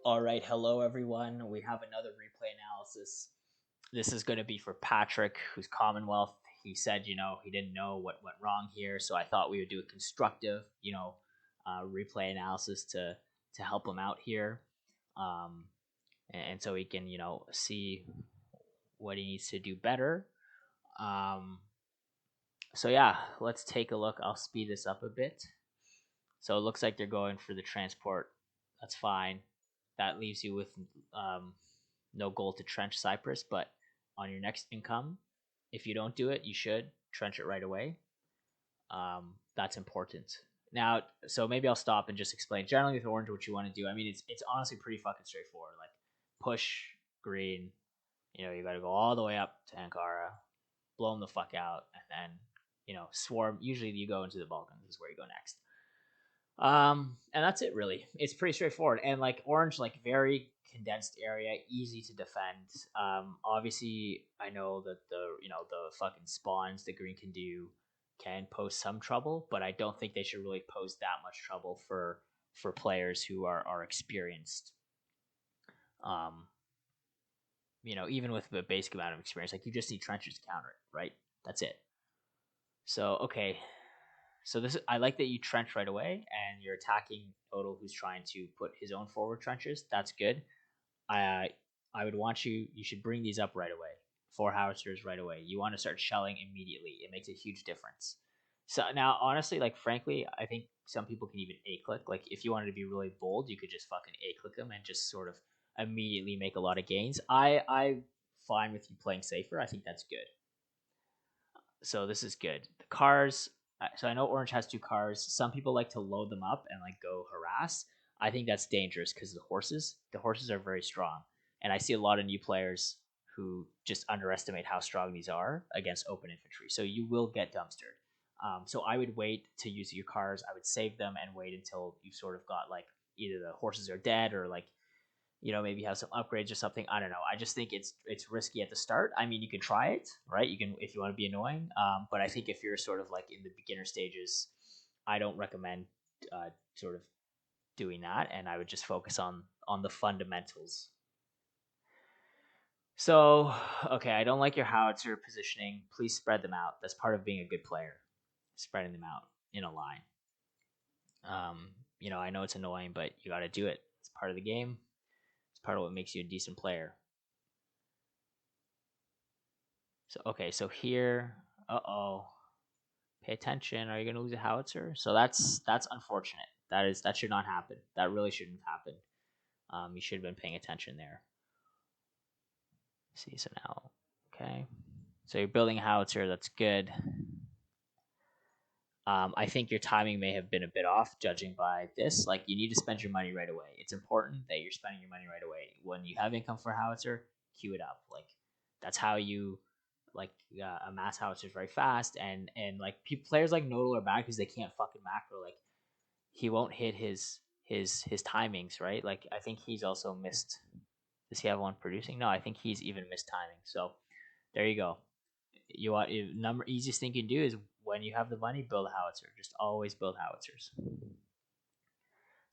All right, hello everyone. We have another replay analysis. This is going to be for Patrick, who's Commonwealth. He said, he didn't know what went wrong here, so I thought we would do a constructive, replay analysis to help him out here, um, and so he can, see what he needs to do better. Um, so yeah, let's take a look. I'll speed this up a bit. So it looks like they're going for the transport. That's fine. That leaves you with um, no goal to trench Cyprus, but on your next income, if you don't do it, you should trench it right away. That's important. Now, so maybe I'll stop and just explain generally with orange what you want to do. I mean, it's honestly pretty fucking straightforward. Like push green, you got to go all the way up to Ankara, blow them the fuck out, and then swarm. Usually, you go into the Balkans. This is where you go next. And that's it really. It's pretty straightforward. And like orange, like very condensed area, easy to defend. Obviously I know that the fucking spawns the green can do can pose some trouble, but I don't think they should really pose that much trouble for players who are experienced. Um, even with the basic amount of experience, like you just need trenches to counter it, right? That's it. So okay, so this I like that you trench right away and you're attacking Odal who's trying to put his own forward trenches. That's good. I I would want you should bring these up right away. 4 howitzers right away. You want to start shelling immediately. It makes a huge difference. So now honestly, like frankly, I think some people can even A click. Like if you wanted to be really bold, you could just fucking A click them and just sort of immediately make a lot of gains. I'm fine with you playing safer. I think that's good. So this is good. The cars. So I know Orange has 2 cars. Some people like to load them up and like go harass. I think that's dangerous because the horses are very strong, and I see a lot of new players who just underestimate how strong these are against open infantry. So you will get dumpstered. So I would wait to use your cars. I would save them and wait until you've sort of got like either the horses are dead or like maybe have some upgrades or something. I don't know. I just think it's risky at the start. I mean, you can try it, right? You can if you want to be annoying. But I think if you're sort of like in the beginner stages, I don't recommend sort of doing that, and I would just focus on the fundamentals. So, okay, I don't like your howitzer positioning. Please spread them out. That's part of being a good player, spreading them out in a line. I know it's annoying, but you got to do it. It's part of the game. It's part of what makes you a decent player. So okay, so here, pay attention. Are you gonna lose a howitzer? So that's unfortunate. That should not happen. That really shouldn't have happened. You should have been paying attention there. See, so now, okay, so you're building a howitzer. That's good. I think your timing may have been a bit off, judging by this. Like, you need to spend your money right away. It's important that you're spending your money right away. When you have income for a howitzer, queue it up. Like, that's how you like amass howitzers very fast. And like players like Nodal are bad because they can't fucking macro. Like, he won't hit his timings, right? Like, I think he's also missed. Does he have one producing? No, I think he's even missed timing. So there you go. You want number easiest thing you can do is when you have the money, build a howitzer. Just always build howitzers.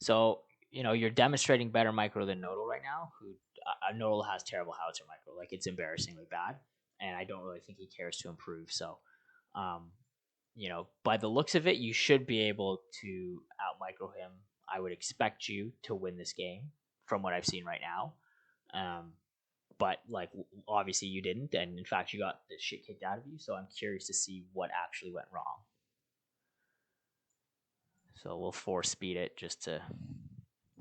So you're demonstrating better micro than Nodal right now. Who Nodal has terrible howitzer micro, like it's embarrassingly bad, and I don't really think he cares to improve. So, by the looks of it, you should be able to out micro him. I would expect you to win this game from what I've seen right now. But like obviously you didn't, and in fact you got the shit kicked out of you. So I'm curious to see what actually went wrong. So we'll force speed it just to.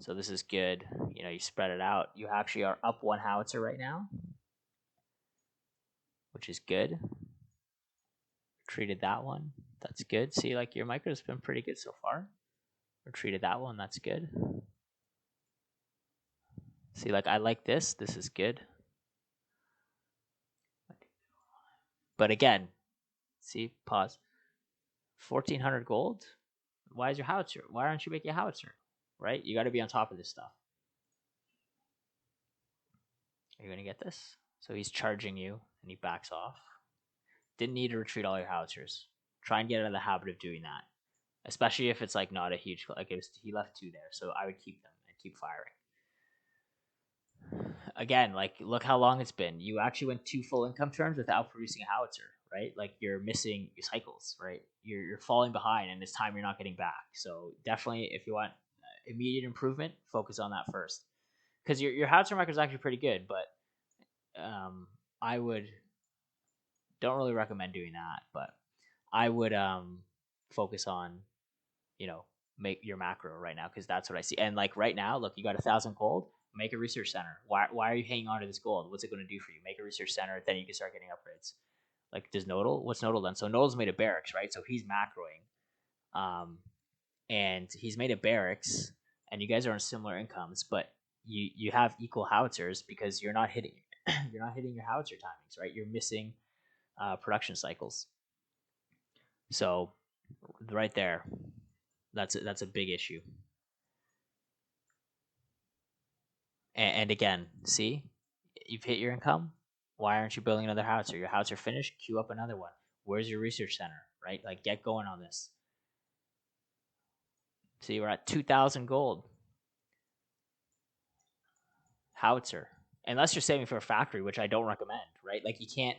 So this is good. You spread it out. You actually are up 1 howitzer right now, which is good. Retreated that one. That's good. See, like your micro's been pretty good so far. Retreated that one. That's good. See, like I like this. This is good. But again, see, pause. 1,400 gold. Why is your howitzer? Why aren't you making a howitzer? Right? You got to be on top of this stuff. Are you going to get this? So he's charging you, and he backs off. Didn't need to retreat all your howitzers. Try and get out of the habit of doing that, especially if it's like not a huge. Like he left 2 there, so I would keep them and keep firing. Again, like look how long it's been. You actually went two full income terms without producing a howitzer, right? Like you're missing your cycles, right? You're falling behind, and this time you're not getting back. So definitely, if you want immediate improvement, focus on that first, because your howitzer record is actually pretty good. But I would don't really recommend doing that, but I would focus on you know make your macro right now because that's what I see. And like right now, look, you got 1,000 gold. Make a research center. Why are you hanging on to this gold? What's it going to do for you? Make a research center, then you can start getting upgrades. Like does Nodal? What's Nodal done? So Nodal's made a barracks, right? So he's macroing, and he's made a barracks, and you guys are on similar incomes, but you have equal howitzers because you're not hitting you're not hitting your howitzer timings, right? You're missing production cycles. So right there, that's a big issue. And again, see, you've hit your income. Why aren't you building another howitzer? Your howitzer finished. Queue up another one. Where's your research center? Right, like get going on this. See, we're at 2,000 gold howitzer. Unless you're saving for a factory, which I don't recommend. Right, like you can't,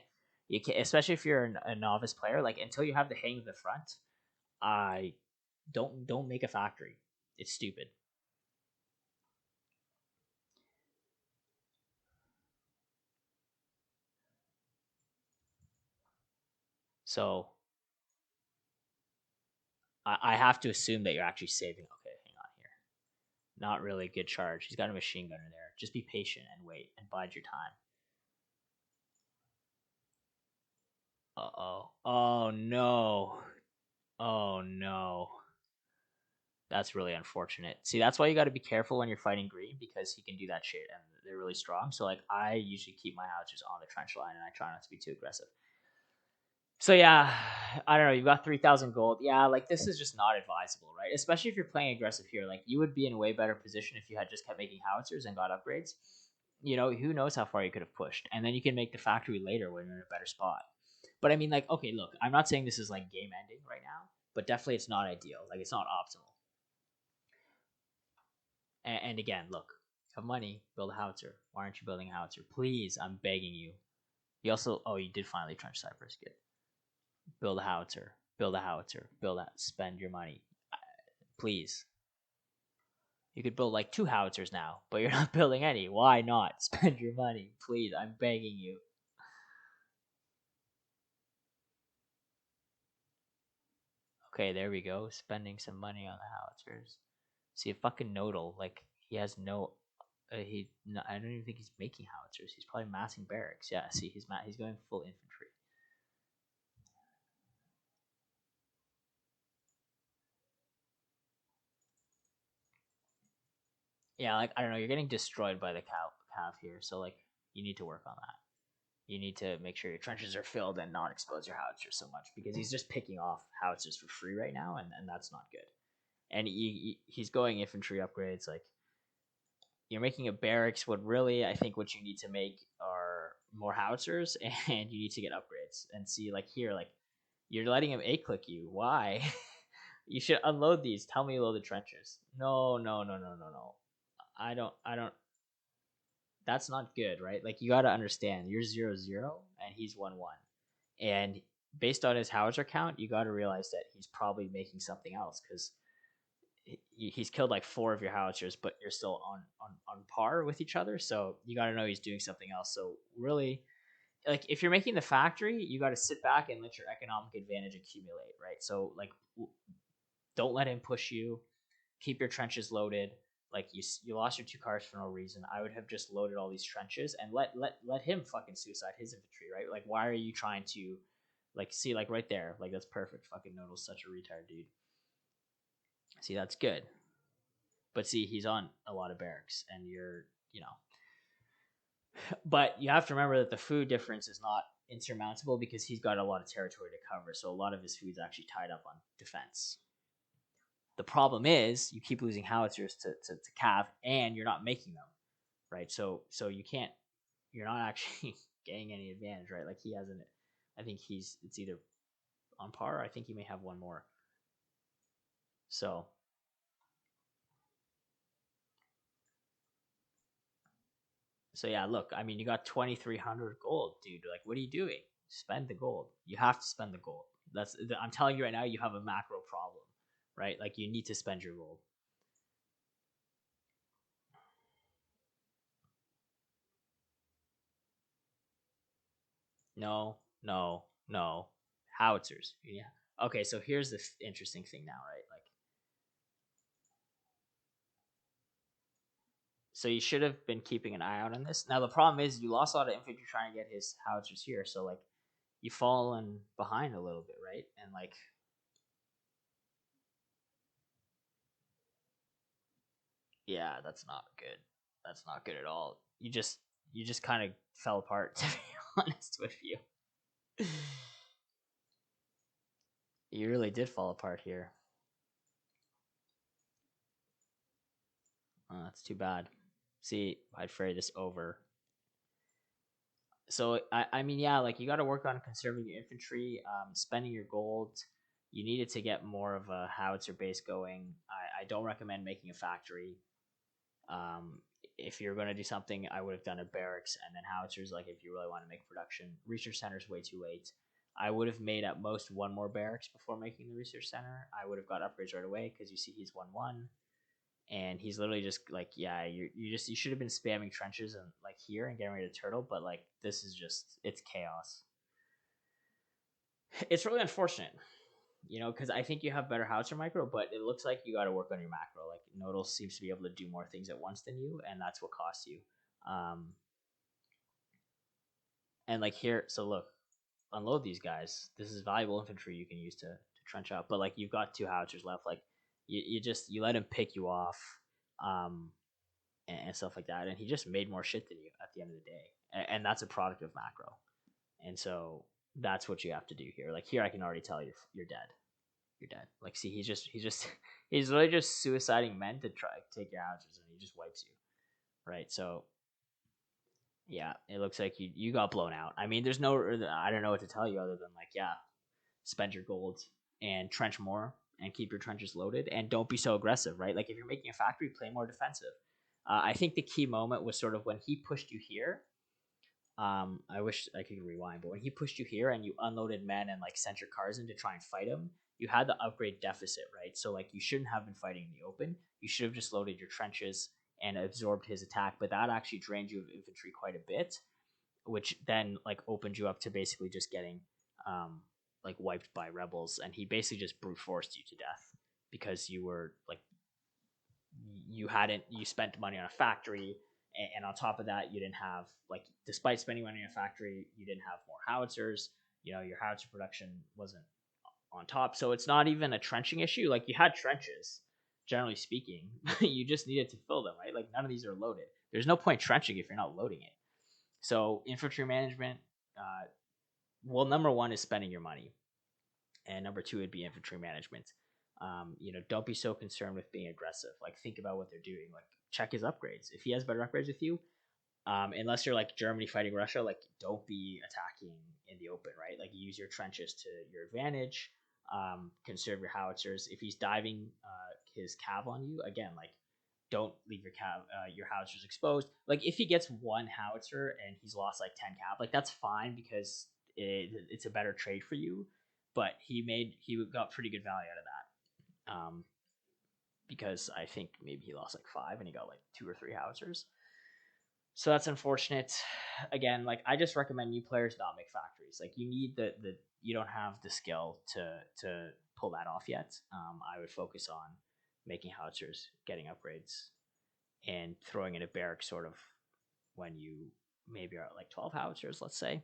especially if you're a novice player. Like until you have the hang of the front, I don't make a factory. It's stupid. So I have to assume that you're actually saving. Okay, hang on here. Not really a good charge. He's got a machine gunner there. Just be patient and wait and bide your time. Uh oh. Oh no. Oh no. That's really unfortunate. See, that's why you got to be careful when you're fighting green because he can do that shit and they're really strong. So like, I usually keep my howitzers on the trench line and I try not to be too aggressive. So yeah, I don't know. You've got 3,000 gold. Yeah, like this is just not advisable, right? Especially if you're playing aggressive here. Like you would be in a way better position if you had just kept making howitzers and got upgrades. Who knows how far you could have pushed, and then you can make the factory later when you're in a better spot. But I mean, like, okay, look, I'm not saying this is like game ending right now, but definitely it's not ideal. Like it's not optimal. And again, look, you have money, build a howitzer. Why aren't you building a howitzer? Please, I'm begging you. You also, oh, you did finally trench Cypress. Good. Build a howitzer. Build a howitzer. Build that. Spend your money, please. You could build like two howitzers now, but you're not building any. Why not? Spend your money, please. I'm begging you. Okay, there we go. Spending some money on the howitzers. See, a fucking Nodal, like he has no, no, I don't even think he's making howitzers. He's probably massing barracks. Yeah, see, he's going full infantry. Yeah, like I don't know, you're getting destroyed by the cav here, so like you need to work on that. You need to make sure your trenches are filled and not expose your howitzers so much because he's just picking off howitzers for free right now, and that's not good. And he's going infantry upgrades. Like you're making a barracks. What really I think what you need to make are more howitzers, and you need to get upgrades. And see, like here, like you're letting him a click you. Why? You should unload these. Tell me you load the trenches. No, no, no, no, no, no. I don't. That's not good, right? Like you got to understand, you're 0-0 and he's 1-1, and based on his howitzer count, you got to realize that he's probably making something else because he's killed like four of your howitzers, but you're still on par with each other. So you got to know he's doing something else. So really, like if you're making the factory, you got to sit back and let your economic advantage accumulate, right? So like, don't let him push you. Keep your trenches loaded. Like you lost your two cars for no reason. I would have just loaded all these trenches and let him fucking suicide his infantry, right? Like why are you trying to like see like right there, like that's perfect. Fucking Noodle's such a retard dude. See, that's good. But see, he's on a lot of barracks and you're. But you have to remember that the food difference is not insurmountable because he's got a lot of territory to cover. So a lot of his food's actually tied up on defense. The problem is you keep losing howitzers to Cav and you're not making them, right? So you can't, you're not actually getting any advantage, right? Like he hasn't, I think it's either on par. I think he may have one more. So So yeah, look, I mean, you got 2,300 gold, dude. Like, what are you doing? Spend the gold. You have to spend the gold. I'm telling you right now, you have a macro problem, right? Like, you need to spend your gold. No, no, no. Howitzers. Yeah. Okay, so here's the interesting thing now, right? Like, so you should have been keeping an eye out on this. Now the problem is you lost a lot of infantry trying to get his howitzers here, so like you've fallen behind a little bit, right? And like, yeah, that's not good. That's not good at all. You just kind of fell apart, to be honest with you. You really did fall apart here. Oh, that's too bad. See, I'd ferry this over. So I mean, yeah, like you got to work on conserving your infantry, spending your gold. You needed to get more of a howitzer base going. I don't recommend making a factory. Um, if you're going to do something, I would have done a barracks and then howitzers. Like if you really want to make production, research center is way too late. I would have made at most one more barracks before making the research center. I would have got upgrades right away because you see he's 1-1 and he's literally just like, yeah, you should have been spamming trenches and like here and getting rid of turtle, but like this is just it's chaos. It's really unfortunate, because I think you have better howitzer micro, but it looks like you got to work on your macro. Like Nodal seems to be able to do more things at once than you, and that's what costs you. Um, and like here, so look, unload these guys. This is valuable infantry you can use to trench out. But like you've got two howitzers left. Like you let him pick you off. Um, and stuff like that. And he just made more shit than you at the end of the day. And that's a product of macro. And so that's what you have to do here. Like here, I can already tell you're dead. You're dead. Like see, he's he's literally just suiciding men to try to take your houses, and he just wipes you. Right. So yeah, it looks like you got blown out. I mean, there's no I don't know what to tell you other than like yeah, spend your gold and trench more and keep your trenches loaded and don't be so aggressive, right? Like if you're making a factory, play more defensive. I think the key moment was sort of when he pushed you here. I wish I could rewind, but when he pushed you here and you unloaded men and like sent your cars in to try and fight him, you had the upgrade deficit, right? So like you shouldn't have been fighting in the open. You should have just loaded your trenches and absorbed his attack, but that actually drained you of infantry quite a bit, which then like opened you up to basically just getting um, like wiped by rebels, and he basically just brute forced you to death because you were like you spent money on a factory, and on top of that you didn't have like despite spending money on a factory you didn't have more howitzers. Your howitzer production wasn't on top, so it's not even a trenching issue. Like you had trenches, generally speaking, you just needed to fill them, right? Like none of these are loaded. There's no point trenching if you're not loading it. So infantry management, well, number one is spending your money, and number two would be infantry management. Don't be so concerned with being aggressive. Like think about what they're doing. Like check his upgrades. If he has better upgrades with you, unless you're like Germany fighting Russia, like don't be attacking in the open, right? Like use your trenches to your advantage. Conserve your howitzers. If he's diving his cav on you, again, like don't leave your howitzers exposed. Like if he gets one howitzer and he's lost like 10 cav, like that's fine because it's a better trade for you. But he got pretty good value out of that. Because I think maybe he lost like 5 and he got like 2 or 3 howitzers. So that's unfortunate. Again, like I just recommend new players not make factories. Like you need the you don't have the skill to pull that off yet. I would focus on making howitzers, getting upgrades, and throwing in a barrack sort of when you maybe are at like 12 howitzers, let's say.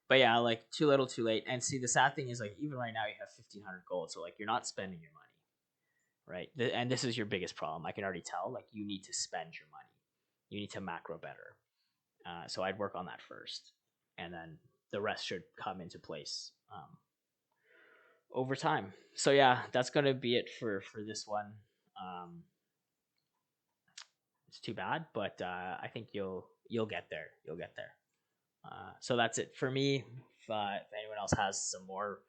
But yeah, like too little, too late. And see, the sad thing is like even right now you have 1,500 gold, so like you're not spending your money, right? And this is your biggest problem. I can already tell. Like you need to spend your money. You need to macro better. So I'd work on that first, and then the rest should come into place over time. So yeah, that's gonna be it for this one. Um, it's too bad, but I think you'll get there. You'll get there. So that's it for me. If anyone else has some more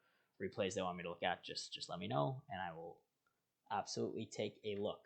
replays they want me to look at, just let me know, and I will absolutely take a look.